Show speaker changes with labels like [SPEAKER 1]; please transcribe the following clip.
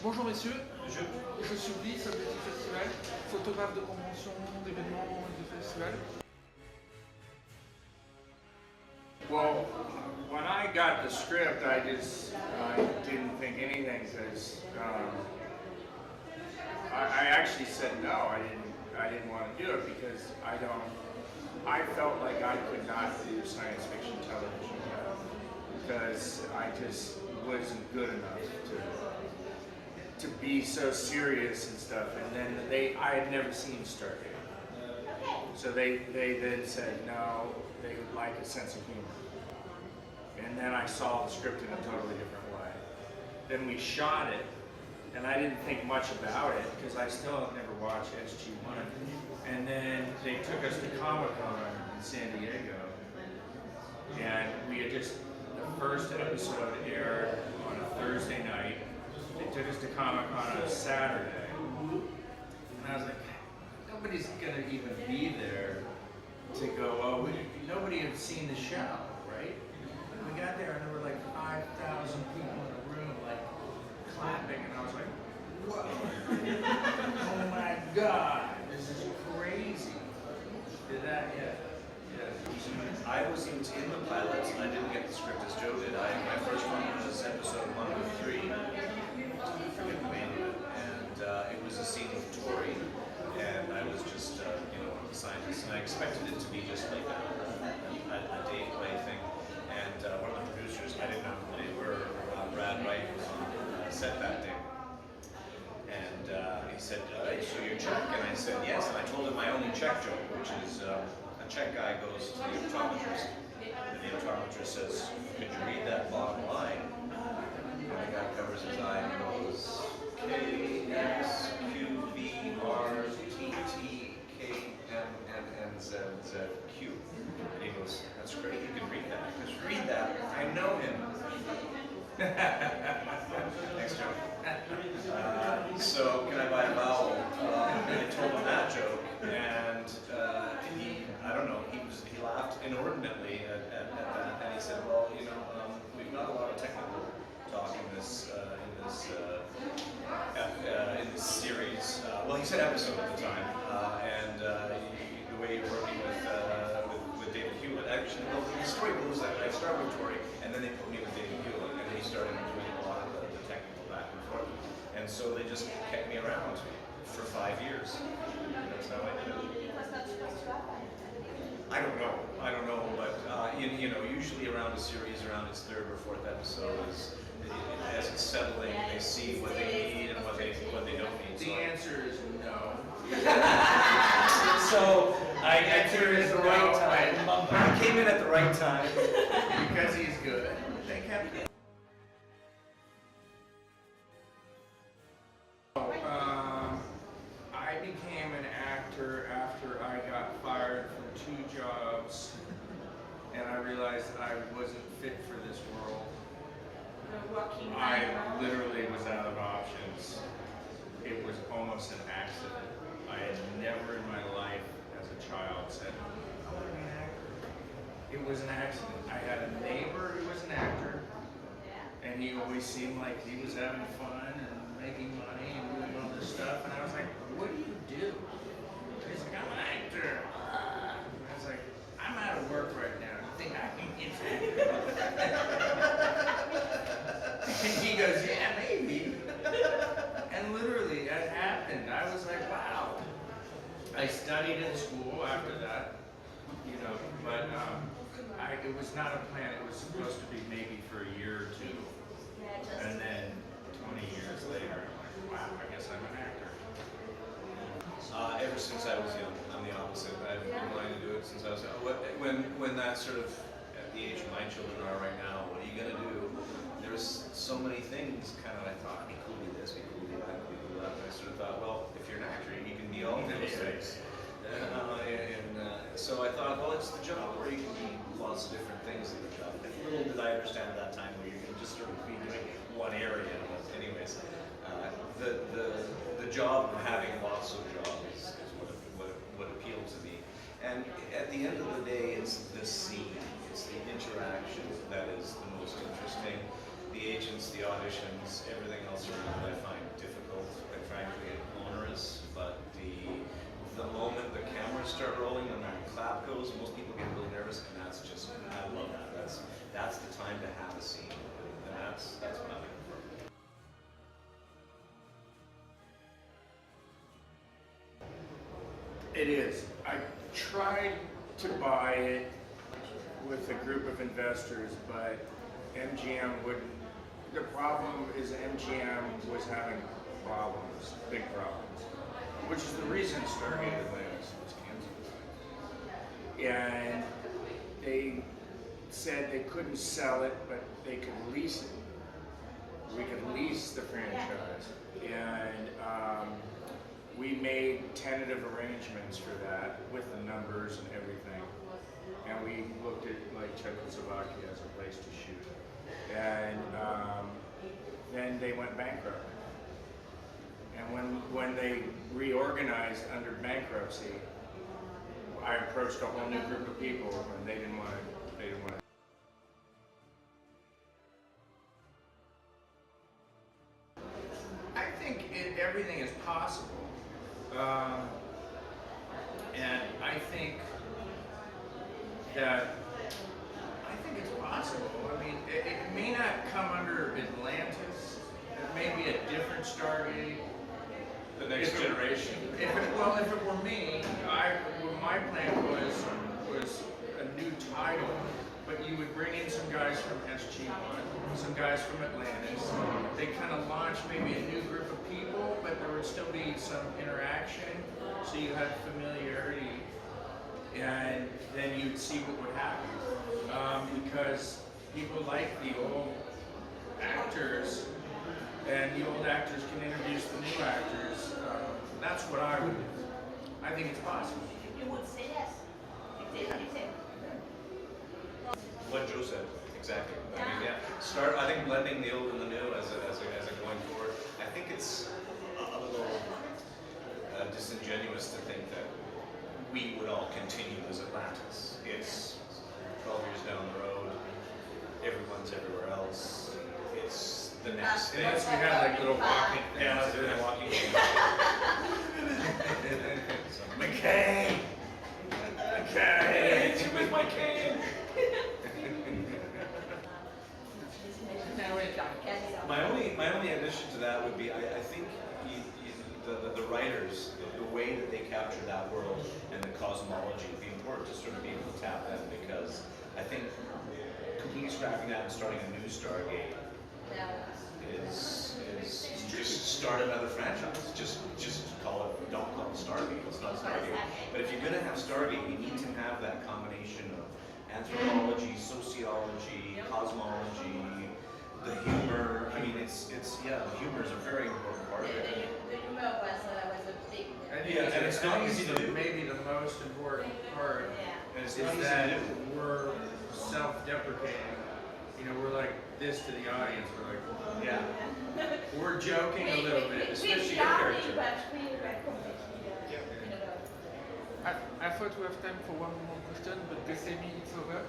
[SPEAKER 1] Bonjour messieurs, je suis Guy, chef du festival, photographe de convention, d'événements du festival.
[SPEAKER 2] Well, when I got the script, I didn't think anything because I actually said no. I didn't want to do it because I felt like I could not do science fiction television because I just wasn't good enough to be so serious and stuff. And then I had never seen Stargate. So they then said no, they would like a sense of humor. And then I saw the script in a totally different way. Then we shot it, and I didn't think much about it because I still have never watched SG-1. And then they took us to Comic-Con in San Diego. And we had the first episode aired on a Thursday night. They took us to Comic-Con on a Saturday. And I was like, nobody's gonna even be there to go, oh, nobody had seen the show, right? And we got there and there were like 5,000 people in the room, like clapping, and I was like, whoa, oh my God, this is crazy. Did that, yeah.
[SPEAKER 3] I was in the pilot, and I didn't get the script as Joe did. My first one was episode 1 of 3, I forget the name of it, and it was a scene with Tori. And I was just, one of the scientists, and I expected it to be just like a day play thing. And one of the producers, I didn't know who they were, Brad Wright, was on set that day. And he said, so you're Czech? And I said, yes. And I told him my only Czech joke, which is a Czech guy goes to the optometrist, and the optometrist says, could you read that bottom line? And the guy covers his eye and goes, KXQVRTTKMNNZZQ. And he goes, that's great, you can read that. Just read that, I know him. Next joke. So, can I buy a vowel? And I told him that joke, and I don't know, he laughed inordinately at that, and he said, well, we've got a lot of technical talk in this series. Well, he said episode at the time, and the way you're working with David Nykl. Actually, well, the story goes that I started with Tori, and then they put me with David Nykl, and he started doing a lot of the technical back and forth. And so they just kept me around for 5 years. And that's how I did it. I don't know, but usually around a series, around its 3rd or 4th episode, as it's settling, they see what they need and what they don't need.
[SPEAKER 2] The answer is no.
[SPEAKER 3] So I came in at the right time. I came in at the right time
[SPEAKER 2] because he's good. They kept it. I became an actor after I got fired from 2 jobs, and I realized I wasn't fit for this world. I literally was out of options. It was almost an accident. I had never in my life as a child said, I want to be an actor. It was an accident. I had a neighbor who was an actor, and he always seemed like he was having fun and making money and doing all this stuff, and I was like, what do you do? He's like, I'm an actor. And I was like, I'm out of work right now. You think I can get an actor? And he goes, yeah, maybe. And literally, that happened. I was like, wow. I studied in school after that, but it was not a plan. It was supposed to be maybe for a year or 2. And then 20 years later, I'm like, wow, I guess I'm an actor.
[SPEAKER 3] Ever since I was young, I'm the opposite. I've been wanting to do it since I was young. When that sort of, at the age my children are right now, what are you going to do? There's so many things kind of I thought, be cool to this, be cool to that, be cool to that. And I sort of thought, well, if you're an actor, you can be all those things. So I thought, well, it's the job where you can be lots of different things in the job. And little did I understand at that time where you can just sort of be doing one area. But anyways, the job of having lots of jobs is what appealed to me. And at the end of the day, it's the scene, it's the interaction that is the most interesting. The agents, the auditions, everything else around it I find the moment the cameras start rolling and that clap goes, most people get really nervous, and that's just, I love that. That's the time to have a scene, and that's what I'm looking for.
[SPEAKER 2] It is. I tried to buy it with a group of investors, but MGM wouldn't. The problem is MGM was having problems, big problems, which is the reason Stargate Atlantis was canceled. And they said they couldn't sell it, but they could lease it. We could lease the franchise. And we made tentative arrangements for that with the numbers and everything. And we looked at like Czechoslovakia as a place to shoot. And then they went bankrupt. And when they reorganized under bankruptcy, I approached a whole new group of people, and they didn't want to. I think everything is possible, and I think it's possible. I mean, it may not come under Atlantis. It may be a different Stargate.
[SPEAKER 3] The next generation.
[SPEAKER 2] If it were me, my plan was a new title, but you would bring in some guys from SG1, some guys from Atlantis. They kind of launch maybe a new group of people, but there would still be some interaction, so you had familiarity, and then you'd see what would happen. Because people like the old actors, and the old actors can introduce the new actors. That's what I would do. I think it's possible.
[SPEAKER 4] You would say yes.
[SPEAKER 3] What Joe said, exactly. I mean, yeah. I think blending the old and the new as a going forward. I think it's a little disingenuous to think that we would all continue as Atlantis. It's 12 years down the road. Everyone's everywhere else. It's the next thing.
[SPEAKER 2] Unless we have like little walking things.
[SPEAKER 3] Yeah, let's do the walking thing.
[SPEAKER 2] McCain!
[SPEAKER 3] Hit you with my cane! My only addition to that would be, I think the writers, the way that they capture that world and the cosmology would be important to sort of be able to tap them, because I think completely scrapping that and starting a new Stargate is just start another franchise. Just call it, don't call it Stargate. It's not Stargate. But if you're going to have Stargate, you need to have that combination of anthropology, sociology, cosmology, the humor. I mean, it's the humor is a very important part of it.
[SPEAKER 4] The humor was a big.
[SPEAKER 3] And it's not easy to do.
[SPEAKER 2] Maybe the most important part
[SPEAKER 3] And it's
[SPEAKER 2] is
[SPEAKER 3] not easy
[SPEAKER 2] that
[SPEAKER 3] to do.
[SPEAKER 2] we're self-deprecating. You know, we're like this to the audience. We're like,
[SPEAKER 3] Yeah.
[SPEAKER 2] we're joking a little bit, especially
[SPEAKER 4] your
[SPEAKER 2] your character.
[SPEAKER 4] but we were completely
[SPEAKER 1] I thought we have time for one more question, but they say me it's over.